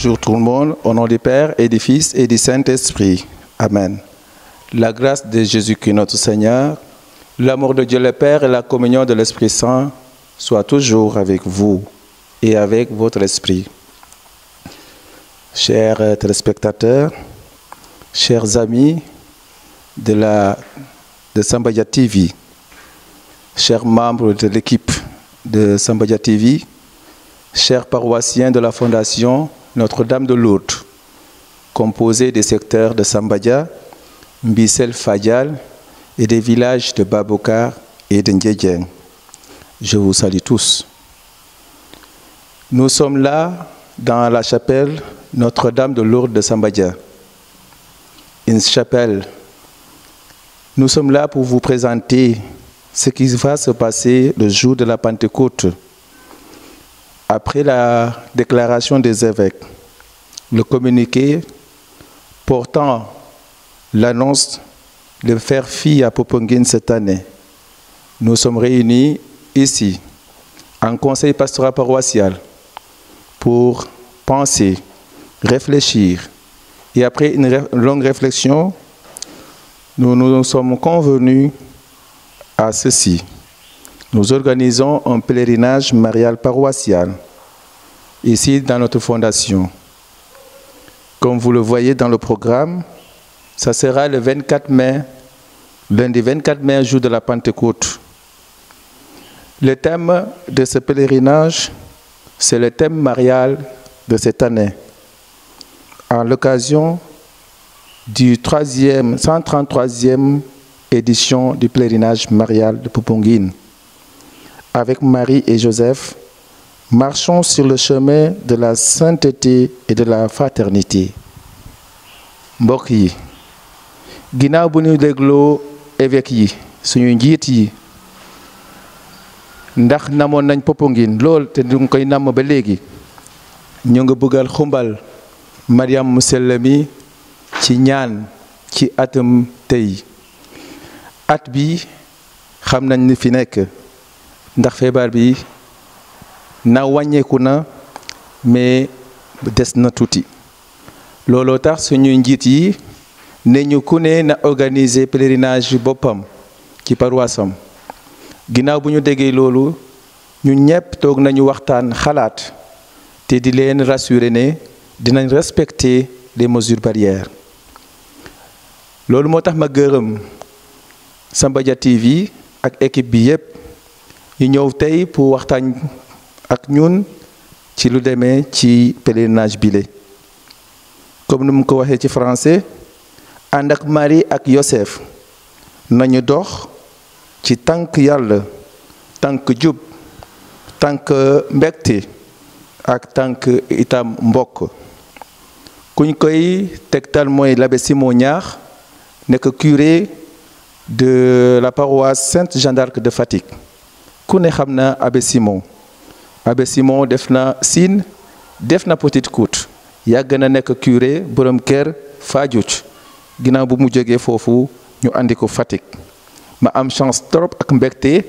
Bonjour tout le monde, au nom du Père et du Fils et du Saint-Esprit. Amen. La grâce de Jésus-Christ notre Seigneur, l'amour de Dieu le Père et la communion de l'Esprit Saint soient toujours avec vous et avec votre esprit. Chers téléspectateurs, chers amis de Sambadia TV, chers membres de l'équipe de Sambadia TV, chers paroissiens de la Fondation Notre-Dame de Lourdes, composée des secteurs de Sambadia, Mbissel Fadial et des villages de Babokar et de Ndjedjen. Je vous salue tous. Nous sommes là dans la chapelle Notre-Dame de Lourdes de Sambadia. Une chapelle. Nous sommes là pour vous présenter ce qui va se passer le jour de la Pentecôte. Après la déclaration des évêques, le communiqué portant l'annonce de faire fi à Popenguine cette année, nous sommes réunis ici, en conseil pastoral paroissial, pour penser, réfléchir. Et après une longue réflexion, nous nous sommes convenus à ceci. Nous organisons un pèlerinage marial paroissial, ici dans notre fondation. Comme vous le voyez dans le programme, ça sera le 24 mai, lundi 24 mai, jour de la Pentecôte. Le thème de ce pèlerinage, c'est le thème marial de cette année, à l'occasion du 133e édition du pèlerinage marial de Popenguine. Avec Marie et Joseph, marchons sur le chemin de la sainteté et de la fraternité. Mbokk yi, ginnaaw bu ñu dégloo évêque yi, suñu njiit yi, ndax namoon nañ Popenguine lool te du koy namm ba léegi, ñu nga bëggal xumbal Mariam mu sell mi ci ñaan ci atum tey. At bi xam nañ ni fi nekk ndax feebar bi na wàññeeku na mais des na tuuti. Looloo tax suñu njiit yi ne ñu ku ne na organiser pèlerinage boppam ci paroissam. Ginnaaw bu ñu déggee loolu ñun ñëpp toog nañu waxtaan xalaat te di leen rassurer ne dinañ respecter les mesures barrières. Loolu moo tax ma gërëm Sambadia TV ak équipe bi yépp ñu ñëw tey pour waxtaan ak ñun ci lu demee ci pèlerinage bile. Comme nu mu ko waxee ci français, ànd ak Marie ak Yosef nañu dox ci tànk Yàlla, tànk jub, tànk mbégte ak tànk itam mbokk. Kuñ koy tegtal mooy l'abbé Simon Niakh, nekk curé de la paroisse Sainte Jeanne d'Arc de Fatick. Ku ne xam na abbé Simon. Abbé Simon def na Sine, def na Petite Côte, yàgg na nekk curé borom kër Fadiouth. Ginnaaw bu mu jógee foofu ñu andi ko Fatick. Ma am chance trop ak mbégte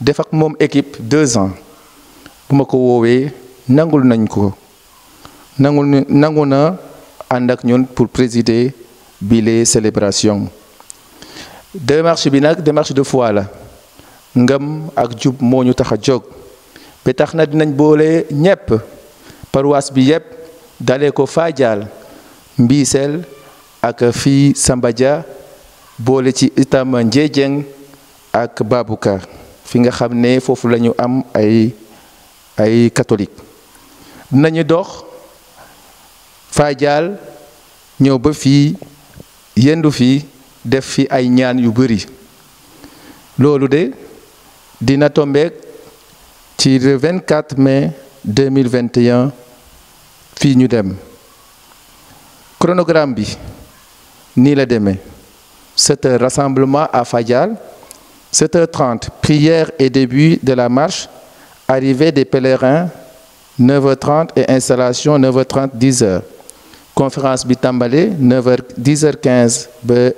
def ak moom équipe 2 ans. Bu ma ko woowee nangul nañ ko. Nangu na ànd ak ñun pour présider bile célébration. Démarche bi nag démarche de foi la. Ngëm ak jub moo ñu tax a jóg. Ba tax na dinañ boole ñépp paroisse bi yépp dalee ko Fadial, Mbissel ak fii Sambadia, boole ci itam Ndjedjen ak Baboucar fi nga xam ne foofu la ñu am ay catholique. Dinañu dox Fadial ñëw ba fii yendu fi def fi ay ñaan yu bari. Loolu de dina tombeek ci le 24 mai 2021 fii ñu dem. Chronogramme bi nii la demee. 7h rassemblement à Fadial, 7h30 prière et début de la marche, arrivée des pèlerins 9h30 et installation 9h30 10h. Conférence bi tàmbale 10h15 ba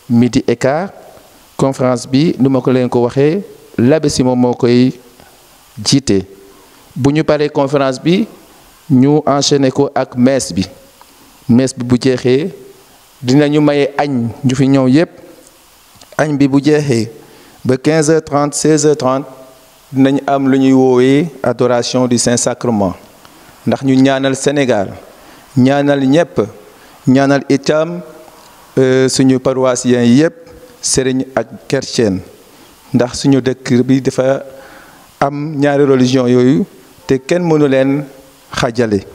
midi et quart. Conférence bi nu ma ko leen ko waxee l'abbé Simon moo koy jiite. Bu ñu paree conférence bi ñu enchaîné ko ak messe bi bu jeexee dinañu maye añ ñu fi ñëw yépp añ bi bu jeexee ba 15h30 16h30 dinañ am lu ñuy woowee adoration du Saint-Sacrement ndax ñu ñaanal Sénégal ñaanal ñépp ñaanal itam suñu paroissiens yépp sëriñ ak chrétien ndax suñu dëkk bi dafa am ñaari religion yooyu te kenn mënu leen xajale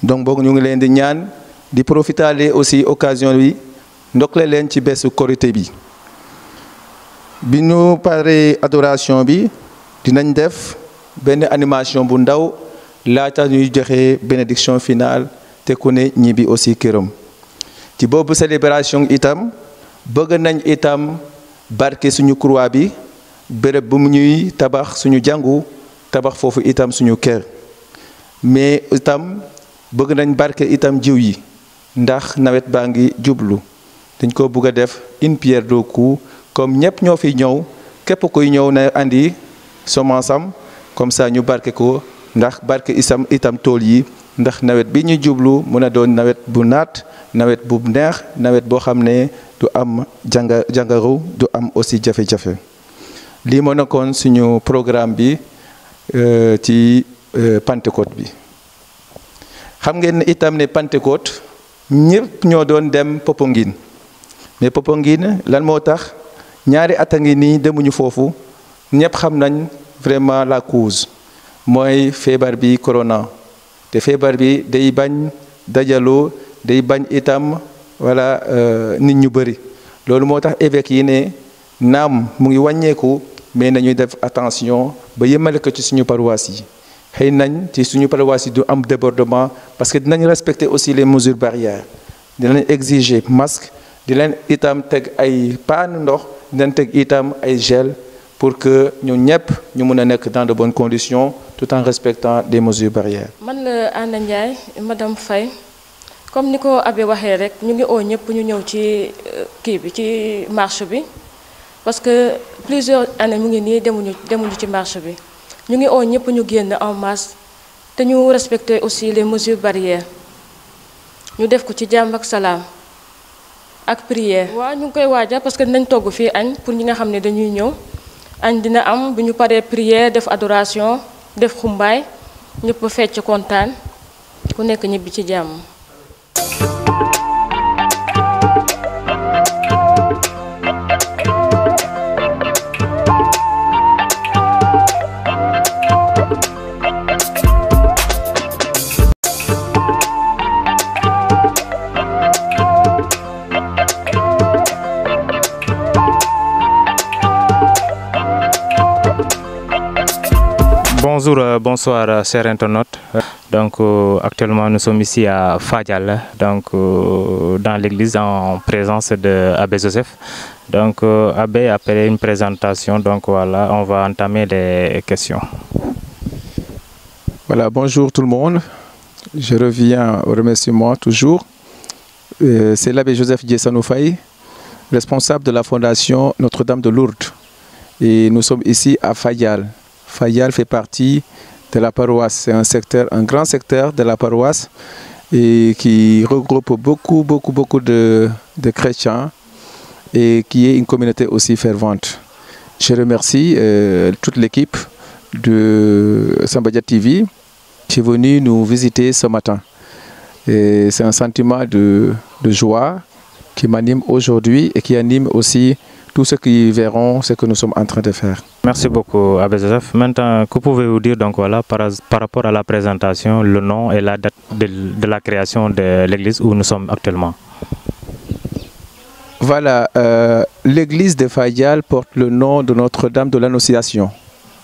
donc boog ñu ngi leen di ñaan di profitaale aussi occasion bi ndokkale leen ci bésu Korité bi bi ñu paree adoration bi dinañ def benn animation bu ndaw laata ñuy joxe bénédiction finale te ku ne ñibbi aussi këram ci boobu célébration itam bëgg nañ itam barke suñu croix bi béréb bu mu ñuy tabax suñu jàngu tabax foofu itam suñu kër mais itam bëgg nañ barke itam jiw yi ndax nawet baa ngi jublu dañ ko bëgg a def une pierre deux coups comme ñëpp ñoo fi ñëw képp kuy ñëw na andi semence am comme ça ñu barke ko ndax barke itam tool yi ndax nawet bi ñu jublu mën a doon nawet bu naat nawet bu neex nawet boo xam ne du am jàngaru du am aussi jafe-jafe lii moo nekkoon suñu programme bi ci Pentecôte bi xam ngeen ne itam ne Pentecôte ñëpp ñoo doon dem Popenguine mais Popenguine lan moo tax ñaari at a ngi nii demuñu foofu ñëpp xam nañ vraiment la cause mooy feebar bi corona te feebar bi day bañ dajaloo day bañ itam wala nit ñu bëri loolu moo tax évêque yi ne naam mu ngi wàññeeku mais nañuy def attention ba yemale ko ci suñu paroisse yi xëy nañ ci suñu paroisse yi du am débordement parce que dinañ respecter aussi les mesures barrières dinañ exiger masque di leen itam teg ay paan ndox dinañ teg itam ay gel pour que ñu ñëpp ñu mën a nekk dans de bonnes conditions tout en respectant des mesures barrières. man la Anna Ndiaye madame Faye comme ni ko abbé waxee rek ñu ngi oo ñëpp ñu ñëw ci kii bi ci marche bi parce que plusieurs années mu ngi nii demuñu ci marche bi ñu ngi oo ñëpp ñu génn en masse te ñu respecter aussi les mesures barrières ñu def ko ci jàmm ak salaam ak prière. waaw ñu ngi koy waajal parce que dinañ togg fii añ pour ñi nga xam ne dañuy ñëw añ dina am bu ñu paree prière def adoration def xumbaay ñëpp fecc kontaan ku nekk ñibbi ci jàmm. Bonjour, bonsoir chers internautes. Donc actuellement nous sommes ici à Fadial, donc dans l'église en présence de Abbé Joseph. Donc Abbé, après une présentation, donc voilà, on va entamer les questions. Voilà, bonjour tout le monde. Je reviens au remerciement toujours. C'est l'Abbé Joseph Diessano Faye, responsable de la fondation Notre-Dame de Lourdes. Et nous sommes ici à Fadial. Fadial fait partie de la paroisse. C'est un grand secteur de la paroisse et qui regroupe beaucoup de chrétiens et qui est une communauté aussi fervente. Je remercie toute l'équipe de Sambadia TV qui est venue nous visiter ce matin. C'est un sentiment de joie qui m'anime aujourd'hui et qui anime aussi tous ceux qui verront ce que nous sommes en train de faire. Merci beaucoup, Abbé Joseph. Maintenant, que pouvez-vous dire donc, voilà, par rapport à la présentation, le nom et la date de la création de l'église où nous sommes actuellement? Voilà, l'église de Fadial porte le nom de Notre-Dame de l'Annonciation.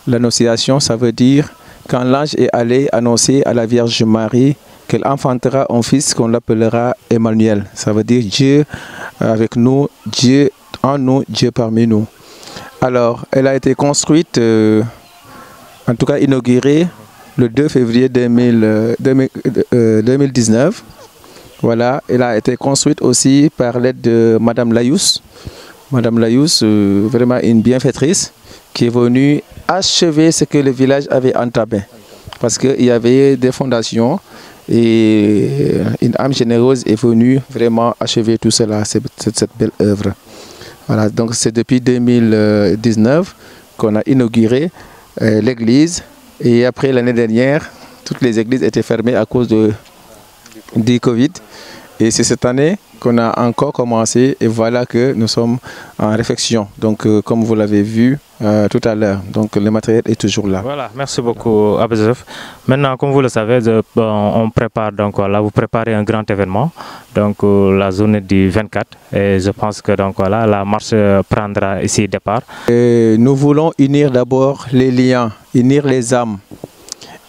L'Annonciation, ça veut dire quand l'ange est allé annoncer à la Vierge Marie qu'elle enfantera un fils qu'on l'appellera Emmanuel. Ça veut dire Dieu avec nous, Dieu en nous, Dieu parmi nous. Alors, elle a été construite, en tout cas inaugurée, le 2 février 2019. Voilà, elle a été construite aussi par l'aide de Madame Layous. Madame Layous, vraiment une bienfaitrice, qui est venue achever ce que le village avait entamé. Parce qu'il y avait des fondations Et une âme généreuse est venue vraiment achever tout cela, cette belle œuvre. Voilà, donc c'est depuis 2019 qu'on a inauguré l'église. Et après l'année dernière, toutes les églises étaient fermées à cause du Covid. Et c'est cette année qu'on a encore commencé et voilà que nous sommes en réflexion. Donc comme vous l'avez vu tout à l'heure, donc le matériel est toujours là. Voilà, merci beaucoup Abbé Joseph. Maintenant, comme vous le savez, on prépare donc voilà, vous préparez un grand événement, donc la journée du 24. Et je pense que donc voilà, la marche prendra ici départ. Et nous voulons unir d'abord les liens, unir les âmes.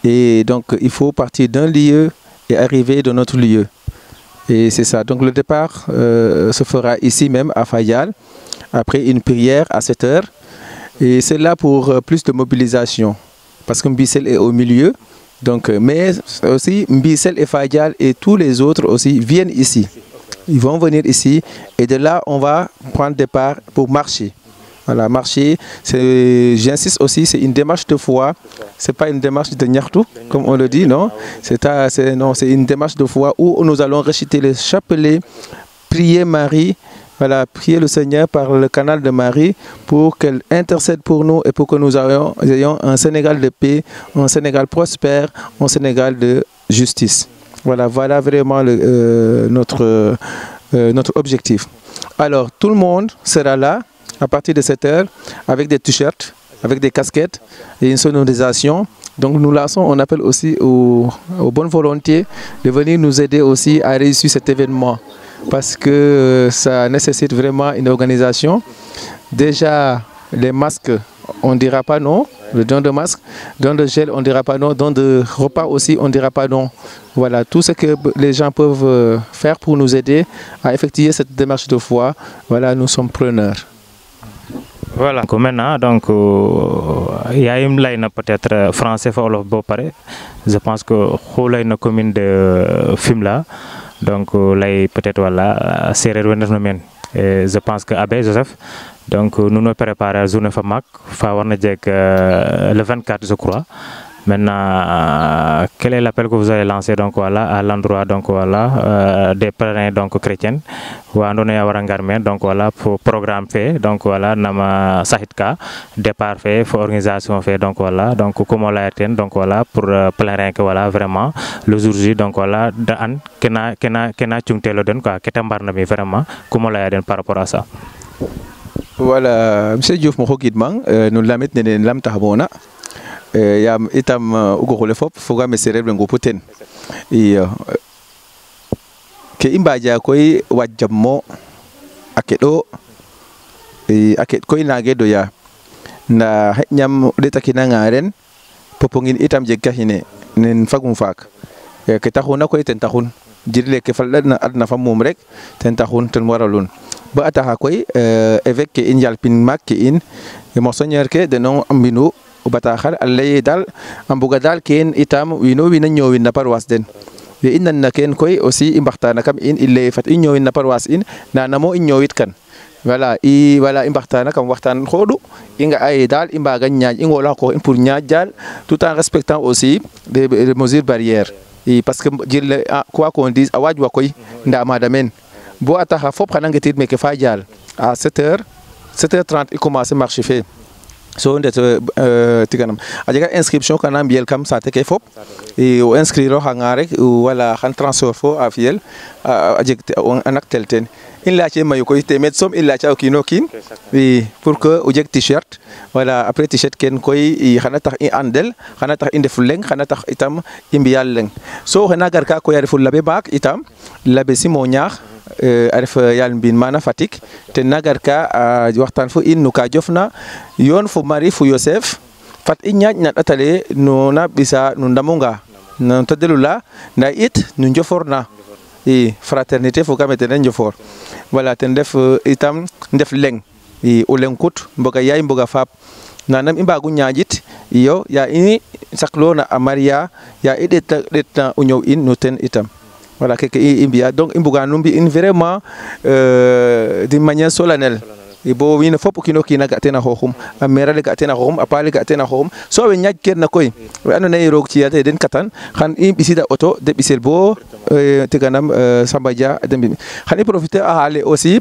Et donc il faut partir d'un lieu et arriver dans notre lieu. Et c'est ça. Donc le départ se fera ici même à Fayal, après une prière à 7 h. Et c'est là pour plus de mobilisation. Parce que Mbissel est au milieu. Donc, mais aussi Mbissel et Fayal et tous les autres aussi viennent ici. Ils vont venir ici. Et de là, on va prendre départ pour marcher. Voilà, marcher, j'insiste aussi, c'est une démarche de foi. Ce n'est pas une démarche de Nyartou, comme on le dit, non. C'est une démarche de foi où nous allons réciter le chapelet, prier Marie, voilà, prier le Seigneur par le canal de Marie pour qu'elle intercède pour nous et pour que nous ayons un Sénégal de paix, un Sénégal prospère, un Sénégal de justice. Voilà, voilà vraiment notre objectif. Alors, tout le monde sera là à partir de 7 h avec des t-shirts, avec des casquettes et une sonorisation. Donc nous lançons un appel aussi aux bonnes volontés de venir nous aider aussi à réussir cet événement parce que ça nécessite vraiment une organisation. Déjà, les masques, on ne dira pas non. Le don de masques, don de gel, on ne dira pas non. Don de repas aussi, on ne dira pas non. Voilà, tout ce que les gens peuvent faire pour nous aider à effectuer cette démarche de foi, voilà, nous sommes preneurs. Voilà, donc maintenant, donc, il y a une ligne peut-être français, je pense que la commune de Fimela, donc peut-être voilà, c'est et je pense que Abbé Joseph, donc nous nous préparons à la journée FAMAC, le 24 je crois. Maintenant, quel est l'appel que vous avez lancé donc voilà à l'endroit donc voilà des pèlerins donc chrétiens ou andone ya warangarmen donc voilà pour programme fait donc voilà nama sahitka départ fait pour organisation fait donc voilà donc comment la ten donc voilà pour pèlerin que voilà vraiment le jour J donc voilà dan kena chungtelo den quoi ketambarna mi vraiment comment la den par rapport à ça. Voilà, monsieur Diouf mo xogidmang nous lamit ne lam taxbona yam itam ugoxule fop fogame sereer we ngupu ten i ke i mbaja koy wajjam mo a keɗo a keɗ koy nange doya nda xeƴñam o ɗetakinanga ren popongin itam jeg ka xine nen fagum faak ke taxuna koy ten taxun jirile ke falɗatna adna fa mum rek ten taxun ten waralun ba a taxa koy évêque ke in yalpin maak ke in monseigneur ke deno mbinu o bataxal a leye dal a mbuga dal ken itam wino wina ñoowin na paroisse den ye i nanna ken koy aussi i mbaxtana kam in i leye fat i ñoowin na paroisse in nda namo i ñoowit kan voilà i mbaxtana kam waxtaan xooɗu i nga aye dal i mbaga ñaaƴ i ngoola qoox in pour ñaaƴ dal tout en respectant aussi des mesures barrières i parce que jirle quoi qu'on dise a waaj wa koy nda mada men bo a taxa fop xana ngetir meke fa dial à 7h30 i commencer marché fe so ndet tiganam a jega inscription kana mbiyel kam saate ke fop i o inscrire oxanga rek wala xan transfert fo a fiyel a jeg a naktel ten in laace mayu koy temed soom i laaca o kiino kiin i pour que o jeg t-shirt voilà après t-shirt ken koy i xana tax i andel xana tax i ndef leng xana tax itam i mbiya leng so xena gar ka koy a refu labe baak itam labe Simon Ñaax a ref yaal mbin mana Fatick ten na gar ka a waxtaan fo in no ka jofna yoon fo Marie fo Yoseph fat i ñaaƴ na ɗatale no na ɓisa no ndamonga no tadelula nda it no njoforna i fraternité fo kame ten njofor voilà ten ref itam ndef leng i o leng kut mboga yaay mboga faap nanam i mbagu ñaaƴit iyo ya i saqlona a Maria ya i ɗetna o ñoow in no ten itam voilà keke i mbiya donc i mbuga nu mbi in vraiment d'une manière solennelle bo wina fop kino kina ga tena xoxum a mera le ga tena xoxum a pale ga tena xoxum so we ñaaj ker na koy we ando naye roog ci yate den katan xan i bisida auto de bisel bo teganam Samba Dia dembi xan i profiter a xale aussi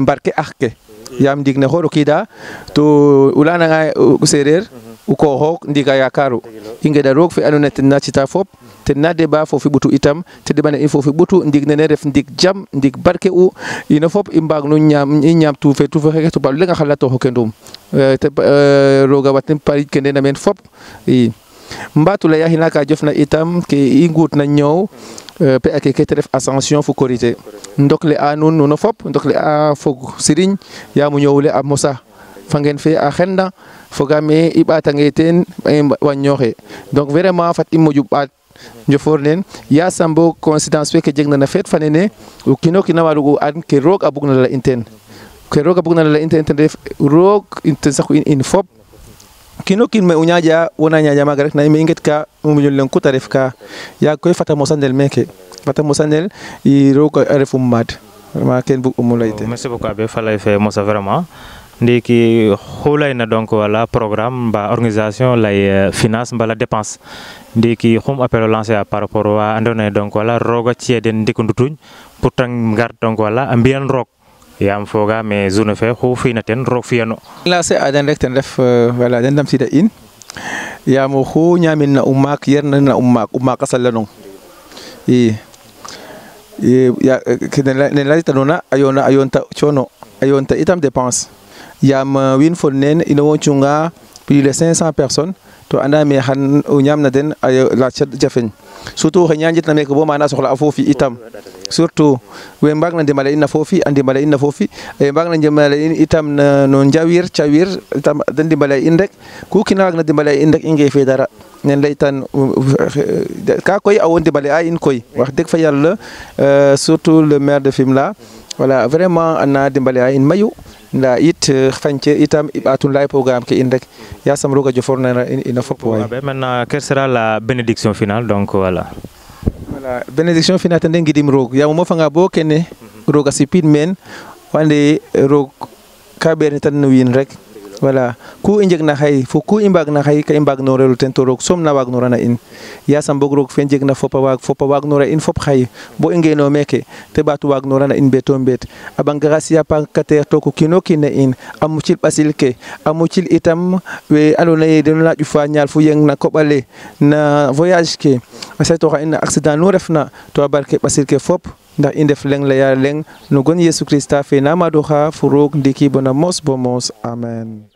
mbarke ax ke yaam ndig ne xoro kida to ulana nga sereer u ko xok ndiga yakaru i ngeda roog fe ando naye ten na cita fop ten na débat fofi butu itam te debane il fofi butu ndig ne ref ndig jam ndig barke u ino fop i mbaag no ñaam tu fe xeke to ba lenga xalato ho kendum te roga watin parit kende na men fop i mbatu la yaxina ka jofna itam ke i nguut na ñoow pe ake ke te ref ascension fu korité ndok le a nuun nuno fop ndok le a fog siriñ yamu ñoowle a mosa fangen fe a xenda fogame i ɓatange teen waññoxe donc vraiment fat i moƴu ɓaat njofor nen yasam bo coïncidence fe ke jegna na feet fanene o kino kina warugo an ke roog a bugna la in teen ke roog a bugna la in teen ten ref roog ten saxu in fop kino kin me o ñaaƴa wona ñaaƴa maaga rek na me i nget ka muñol leŋ kuta ref ka yaag koy fata mosanel meke fata mosanel i roog a refum maad vraiment ken bug umo lay teen. Merci beaucoup abe falay fe mosa vraiment ndiki xulayna donc wala programme mba organisation lay finance mbala dépense ndiki xum appel lancé par rapport wa andona donc wala roga ci den ndikundutuñ pour tang ngar donc wala a mbiyan roog yam foga mais zone fe xu fina ten roog fiyano lancé aden rek ten ref voilà den dam sida in yam xu ñamin na umak yerna na umak asalanong i ya ne la tanona ayonta chono ayonta itam dépense yam win fo nen ino wonchunga plus de 500 personnes to anda me xan o ñamna den ay la jafeñ surtout xe ñanjit na mek bo mana soxla a fofi itam surtout we mbag na ndimale in na fofi andi mala in na fofi e mbag na ndimale in itam no njawir cawir itam den ndimale in rek ku kina wag na ndimale in rek inge fe dara nen lay tan ka koy a won ndimale a in koy wax deg fa yalla surtout le maire de Fimela voilà vraiment ana ndimale a in mayu nda it fañce itam iɓatun lay programme ke in rek yasam roga joforna ina fop way maintenant quelle sera la bénédiction finale donc voilà bénédiction finale tan ngidim roog yam mo fanga bo kene roga sipin men wande roog ka ɓerne tan no wiin rek voilà ku i njegna xay fo ku i mbaag na xay ka i mbaag no relu ten to roog som na waag no rana in yasam bog roog fe jegna fopa waag no ra in fop xay bo i ngeno meke te ɓaatu waag no rana in beto mbeet a ɓangara siya pakateer to ko kino kina in a mucil ɓasil ke a mucil itam we andoona yee den na ƴufa ñaal fu yeng na koɓale na voyage ke a saytoxa in na accident nu refna to a barke ɓasil ke fop ndax i ndef leŋ laya leŋ no gon Yesu Christa fe na madoxa fo roog ndiki bona mos bo mos amen.